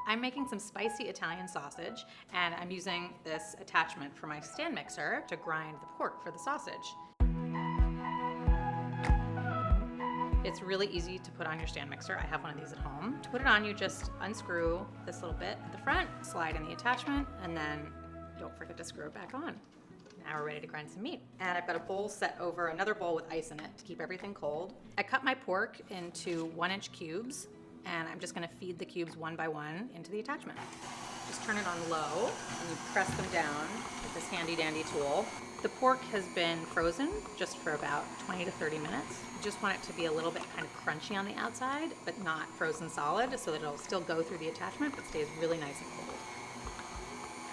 I'm making some spicy Italian sausage, and I'm using this attachment for my stand mixer to grind the pork for the sausage. It's really easy to put on your stand mixer. I have one of these at home. To put it on, you just unscrew this little bit at the front, slide in the attachment, and then don't forget to screw it back on. Now we're ready to grind some meat. And I've got a bowl set over another bowl with ice in it to keep everything cold. I cut my pork into 1-inch cubes, and I'm just gonna feed the cubes one by one into the attachment. Just turn it on low, and you press them down with this handy dandy tool. The pork has been frozen just for about 20 to 30 minutes. You just want it to be a little bit kind of crunchy on the outside, but not frozen solid, so that it'll still go through the attachment, but stays really nice and cold.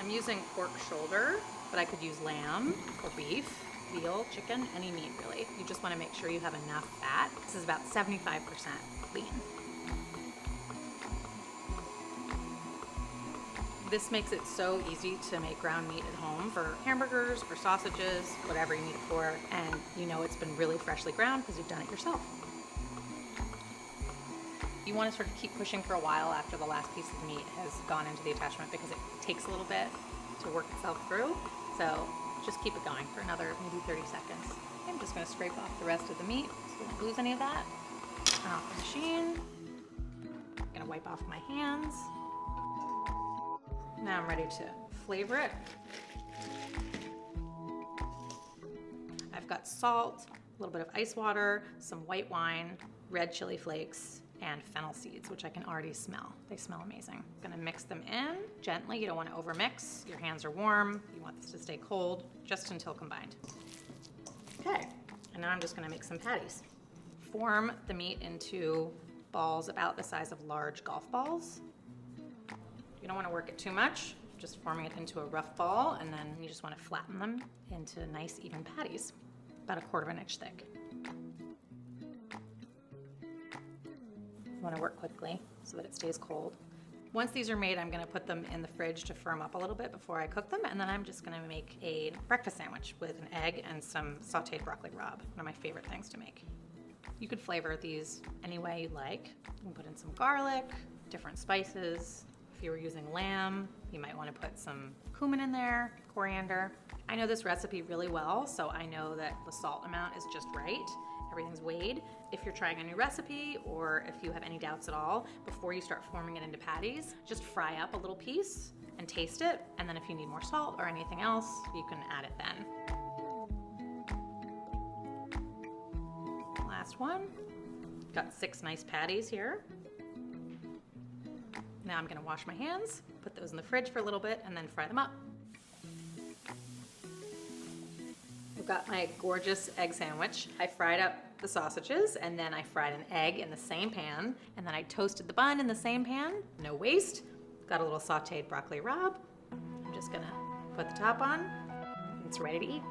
I'm using pork shoulder, but I could use lamb or beef, veal, chicken, any meat really. You just want to make sure you have enough fat. This is about 75% lean. This makes it so easy to make ground meat at home for hamburgers, for sausages, whatever you need it for, and you know it's been really freshly ground because you've done it yourself. You want to sort of keep pushing for a while after the last piece of meat has gone into the attachment because it takes a little bit to work itself through. So just keep it going for another maybe 30 seconds. I'm just going to scrape off the rest of the meat so we don't lose any of that. Turn off the machine. I'm going to wipe off my hands. Now I'm ready to flavor it. I've got salt, a little bit of ice water, some white wine, red chili flakes, and fennel seeds, which I can already smell. They smell amazing. I'm gonna mix them in gently. You don't want to overmix. Your hands are warm. You want this to stay cold just until combined. Okay, and now I'm just gonna make some patties. Form the meat into balls about the size of large golf balls. You don't want to work it too much, just forming it into a rough ball, and then you just want to flatten them into nice even patties, about 1/4 inch thick. You want to work quickly so that it stays cold. Once these are made, I'm going to put them in the fridge to firm up a little bit before I cook them, and then I'm just going to make a breakfast sandwich with an egg and some sauteed broccoli rabe, one of my favorite things to make. You could flavor these any way you like. You can put in some garlic, different spices. If you were using lamb, you might want to put some cumin in there, coriander. I know this recipe really well, so I know that the salt amount is just right. Everything's weighed. If you're trying a new recipe, or if you have any doubts at all, before you start forming it into patties, just fry up a little piece and taste it, and then if you need more salt or anything else, you can add it then. Last one. Got 6 nice patties here. Now I'm gonna wash my hands, put those in the fridge for a little bit, and then fry them up. I've got my gorgeous egg sandwich. I fried up the sausages, and then I fried an egg in the same pan, and then I toasted the bun in the same pan. No waste. Got a little sauteed broccoli rabe. I'm just gonna put the top on, and it's ready to eat.